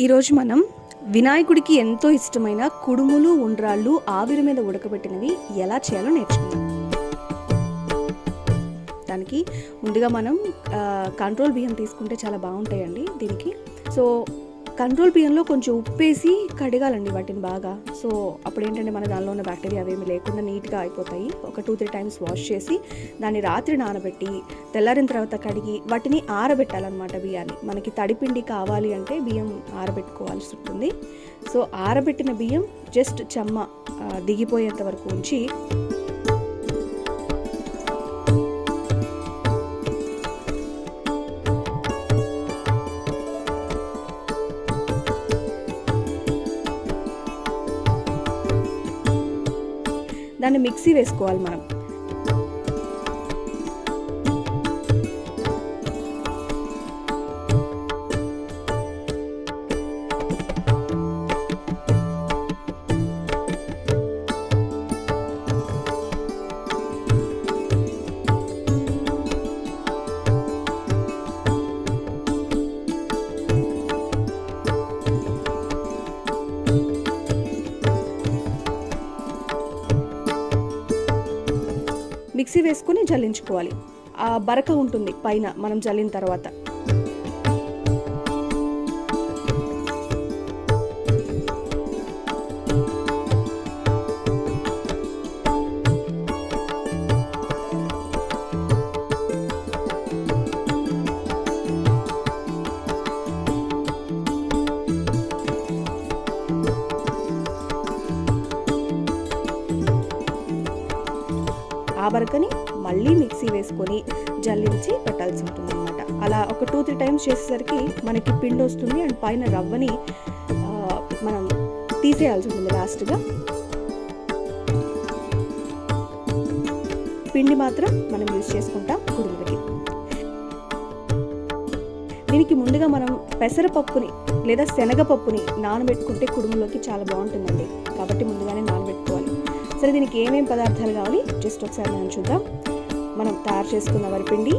ఈరోజు మనం వినాయకుడికి ఎంతో ఇష్టమైన కుడుములు ఉండ్రాళ్ళు ఆవిరి మీద ఉడకబెట్టినవి ఎలా చేయాలో నేర్చుకుందాం. దానికి ముందుగా మనం కంట్రోల్ బియ్యం తీసుకుంటే చాలా బాగుంటాయండి దీనికి. సో కంట్రోల్ బియ్యంలో కొంచెం ఉప్పేసి కడగాలండి వాటిని బాగా. సో అప్పుడు ఏంటంటే మన దానిలో ఉన్న బ్యాక్టీరియా అవేమి లేకుండా నీట్గా అయిపోతాయి. ఒక 2-3 టైమ్స్ వాష్ చేసి దాన్ని రాత్రి నానబెట్టి తెల్లారిన తర్వాత కడిగి వాటిని ఆరబెట్టాలన్నమాట. బియ్యాన్ని మనకి తడిపిండి కావాలి అంటే బియ్యం ఆరబెట్టుకోవాల్సి ఉంటుంది. సో ఆరబెట్టిన బియ్యం జస్ట్ చెమ్మ దిగిపోయేంత వరకు ఉంచి దాన్ని మిక్సీ వేసుకోవాలి మనం. మిక్సీ వేసుకొని జల్లించుకోవాలి. ఆ బరక ఉంటుంది పైన మనం జల్లిన తర్వాత. ఆ బరకని మళ్ళీ మిక్సీ వేసుకొని జల్లించి పెట్టాల్సి ఉంటుంది అన్నమాట. అలా ఒక 2-3 టైమ్స్ చేసేసరికి మనకి పిండి వస్తుంది అండ్ పైన రవ్వని మనం తీసేయాల్సి ఉంటుంది లాస్ట్గా. పిండి మాత్రం మనం యూజ్ చేసుకుంటాం కుడుములకి. దీనికి ముందుగా మనం పెసరపప్పుని లేదా శనగపప్పుని నానబెట్టుకుంటే కుడుములోకి చాలా బాగుంటుందండి. కాబట్టి ముందుగానే నానబెట్టుకోవాలి. సరే, దీనికి ఏమేమి పదార్థాలు కావాలి జస్ట్ ఒకసారి మనం చూద్దాం. మనం తయారు చేసుకున్న వరిపిండి,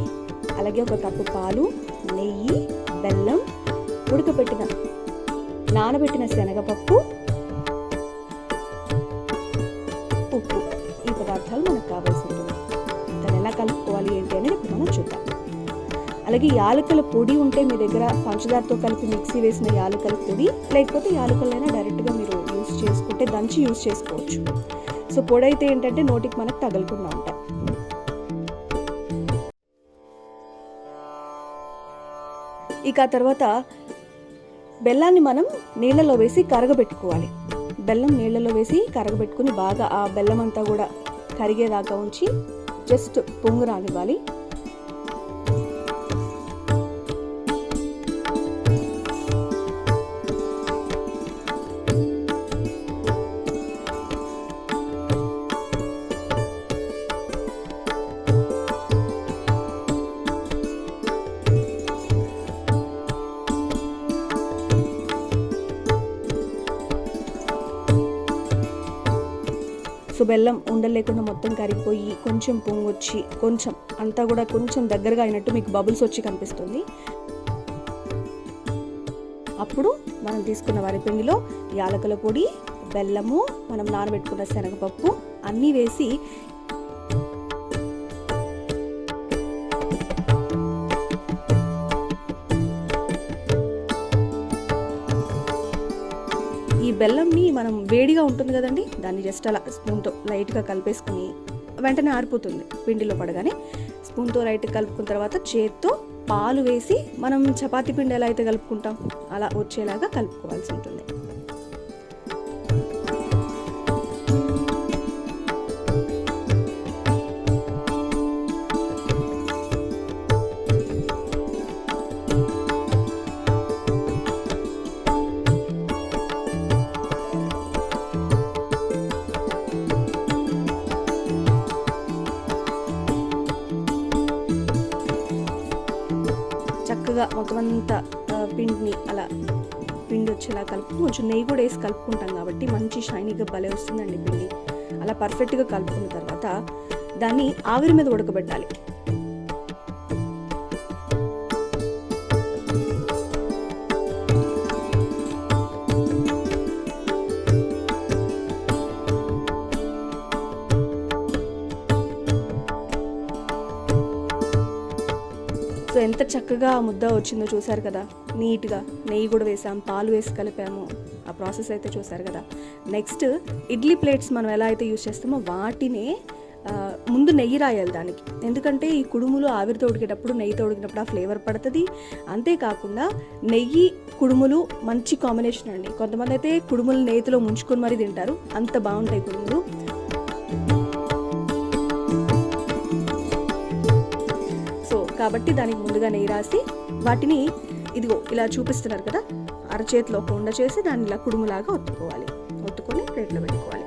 అలాగే 1 కప్పు పాలు, నెయ్యి, బెల్లం, ఉడకబెట్టిన నానబెట్టిన శనగపప్పు, ఉప్పు. ఈ పదార్థాలు మనకు కావాల్సి ఉంటుంది. దాన్ని ఎలా కలుపుకోవాలి ఏంటి అనేది ఇప్పుడు మనం చూద్దాం. అలాగే యాలకుల పొడి ఉంటే మీ దగ్గర పంచదారతో కలిపి మిక్సీ వేసిన యాలకుల పొడి, లేకపోతే యాలకులైనా డైరెక్ట్గా మీరు యూజ్ చేసుకుంటే దంచి యూజ్ చేసుకోవచ్చు. సో పొడి అయితే ఏంటంటే నోటికి మనకు తగలకుండా ఉంటాయి. ఇక తర్వాత బెల్లాన్ని మనం నీళ్ళలో వేసి కరగబెట్టుకోవాలి. బెల్లం నీళ్ళలో వేసి కరగబెట్టుకుని బాగా ఆ బెల్లం అంతా కూడా కరిగేదాకా ఉంచి జస్ట్ పొంగు రానివ్వాలి. సో బెల్లం ఉండలు లేకుండా మొత్తం కరిగిపోయి కొంచెం పొంగొచ్చి కొంచెం అంతా కూడా కొంచెం దగ్గరగా అయినట్టు మీకు బబుల్స్ వచ్చి కనిపిస్తుంది. అప్పుడు మనం తీసుకున్న వరిపిండిలో యాలకుల పొడి, బెల్లము, మనం నానబెట్టుకున్న శనగపప్పు అన్నీ వేసి ఈ బెల్లంని మనం వేడిగా ఉంటుంది కదండి, దాన్ని జస్ట్ అలా స్పూన్తో లైట్గా కలిపేసుకుని వెంటనే ఆరిపోతుంది. పిండిలో పడగానే స్పూన్తో లైట్గా కలుపుకున్న తర్వాత చేత్తో పాలు వేసి మనం చపాతీ పిండి ఎలా అయితే కలుపుకుంటాం అలా వచ్చేలాగా కలుపుకోవాల్సి ఉంటుంది. చక్కగా మొత్తం అంతా పిండిని అలా పిండి వచ్చేలా కలుపు, కొంచెం నెయ్యి కూడా వేసి కలుపుకుంటాం కాబట్టి మంచి షైనీగా భలే వస్తుందండి పిండి. అలా పర్ఫెక్ట్గా కలుపుకున్న తర్వాత దాన్ని ఆవిరి మీద ఉడకబెట్టాలి. ఎంత చక్కగా ముద్ద వచ్చిందో చూసారు కదా. నీట్గా నెయ్యి కూడా వేసాం, పాలు వేసి కలిపాము. ఆ ప్రాసెస్ అయితే చూసారు కదా. నెక్స్ట్ ఇడ్లీ ప్లేట్స్ మనం ఎలా అయితే యూజ్ చేస్తామో వాటినే ముందు నెయ్యి రాయాలి దానికి. ఎందుకంటే ఈ కుడుములు ఆవిరితో ఉడికేటప్పుడు, నెయ్యితో ఉడికినప్పుడు ఆ ఫ్లేవర్ పడుతుంది. అంతేకాకుండా నెయ్యి కుడుములు మంచి కాంబినేషన్ అండి. కొంతమంది అయితే కుడుములు నెయ్యిలో ముంచుకొని మరీ తింటారు, అంత బాగుంటాయి కుడుములు. సో కాబట్టి దానికి ముందుగా నెయ్యి రాసి వాటిని ఇదిగో ఇలా చూపిస్తున్నారు కదా, అరచేతిలో ఒక ఉండ చేసి దాన్ని ఇలా కుడుములాగా ఒత్తుకొని ప్లేట్లో పెట్టుకోవాలి.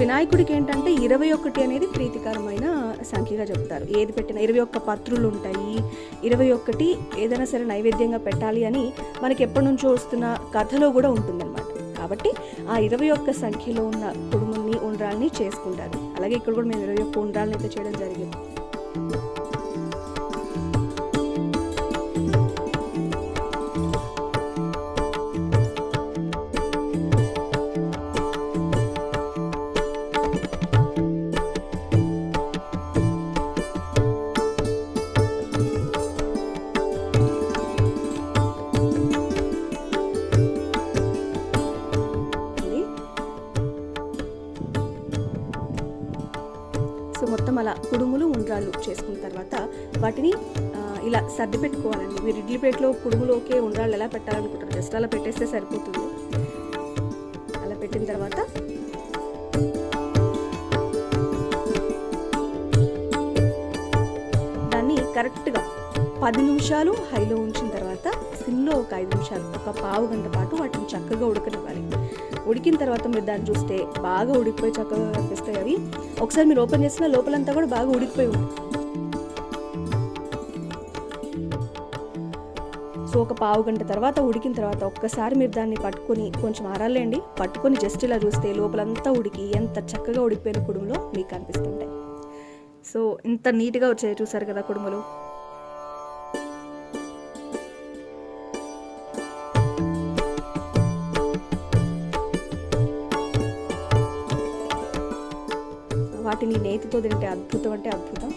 వినాయకుడికి ఏంటంటే 21 అనేది ప్రీతికరమైన సంఖ్యగా చెప్తారు. ఏది పెట్టినా 21 పత్రులు ఉంటాయి, 21 ఏదైనా సరే నైవేద్యంగా పెట్టాలి అని మనకి ఎప్పటి నుంచో వస్తున్న కథలో కూడా ఉంటుందన్నమాట. కాబట్టి ఆ 21 సంఖ్యలో ఉన్న కుడుముల్ని, ఉండ్రాల్ని చేసుకుంటారు. అలాగే ఇక్కడ కూడా మేము 21 ఉండ్రాల్ని అయితే చేయడం జరిగింది. సో మొత్తం అలా కుడుములు, ఉండ్రాళ్ళు చేసుకున్న తర్వాత వాటిని ఇలా సర్ది పెట్టుకోవాలండి. మీరు ఇడ్లీ ప్లేట్లో కుడుములు ఓకే, ఉండ్రాళ్ళు ఎలా పెట్టాలనుకుంటారు, జస్ట్ అలా పెట్టేస్తే సరిపోతుంది. అలా పెట్టిన తర్వాత దాన్ని కరెక్ట్గా 10 నిమిషాలు హైలో ఉంచిన తర్వాత సిమ్లో ఒక 5 నిమిషాలు, ఒక పావు గంట పాటు వాటిని చక్కగా ఉడకనివ్వాలి. ఉడికిన తర్వాత మీరు దాన్ని చూస్తే బాగా ఉడికిపోయి చక్కగా కనిపిస్తాయి అవి. ఒకసారి మీరు ఓపెన్ చేసిన లోపలంతా కూడా బాగా ఉడికిపోయి ఉంటుంది. సో ఒక పావు గంట తర్వాత ఉడికిన తర్వాత ఒక్కసారి మీరు దాన్ని పట్టుకొని కొంచెం ఆరాలేండి, పట్టుకొని జస్ట్ ఇలా చూస్తే లోపలంతా ఉడికి ఎంత చక్కగా ఉడికిపోయిన కుడుములో మీకు కనిపిస్తుంటాయి. సో ఇంత నీట్గా వచ్చాయి చూసారు కదా కుడుములు. వాటిని నేతితో తింటే అద్భుతం అంటే అద్భుతం.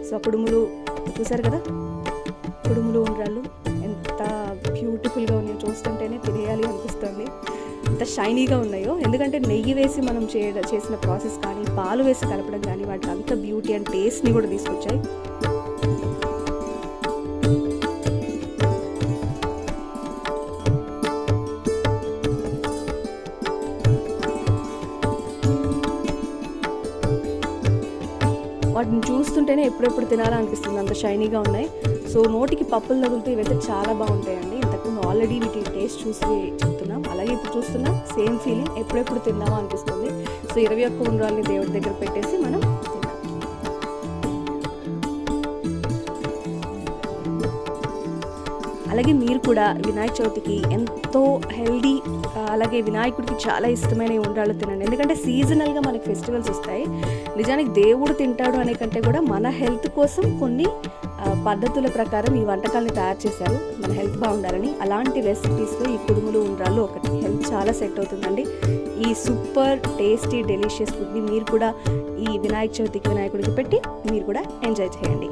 సో కుడుములు చూసారు కదా, కుడుములు, ఉండ్రాళ్ళు ఎంత బ్యూటిఫుల్గా ఉన్నాయో చూస్తుంటేనే తినేయాలి అనిపిస్తుంది. ఎంత షైనీగా ఉన్నాయో, ఎందుకంటే నెయ్యి వేసి మనం చేసిన ప్రాసెస్ కానీ, పాలు వేసి కలపడం కానీ వాటికి అంత బ్యూటీ అండ్ టేస్ట్ని కూడా తీసుకొచ్చాయి. వాటిని చూస్తుంటేనే ఎప్పుడెప్పుడు తినాలనిపిస్తుంది, అంత షైనీగా ఉన్నాయి. సో నోటికి పప్పులు తగులుతూ ఇవైతే చాలా బాగుంటాయండి. ఇంతకుముందు ఆల్రెడీ వీటి టేస్ట్ చూసి చెప్తున్నాం, అలాగే ఇప్పుడు చూస్తున్నాం, సేమ్ ఫీలింగ్, ఎప్పుడెప్పుడు తిందామా అనిపిస్తుంది. సో 21 ఉండ్రాలని దేవుడి దగ్గర పెట్టేసి మనం తిందాం. అలాగే మీరు కూడా వినాయక చవితికి ఎంతో హెల్దీ, అలాగే వినాయకుడికి చాలా ఇష్టమైన ఈ ఉండ్రాళ్ళు తినండి. ఎందుకంటే సీజనల్గా మనకి ఫెస్టివల్స్ వస్తాయి. నిజానికి దేవుడు తింటాడు అనే కంటే కూడా మన హెల్త్ కోసం కొన్ని పద్ధతుల ప్రకారం ఈ వంటకాలని తయారు చేశారు, మన హెల్త్ బాగుండాలని. అలాంటి రెసిపీస్లో ఈ కుడుములు ఉండ్రాళ్ళు ఒకటి. హెల్త్ చాలా సెట్ అవుతుందండి. ఈ సూపర్ టేస్టీ డెలిషియస్ ఫుడ్ని మీరు కూడా ఈ వినాయక చవితికి వినాయకుడికి పెట్టి మీరు కూడా ఎంజాయ్ చేయండి.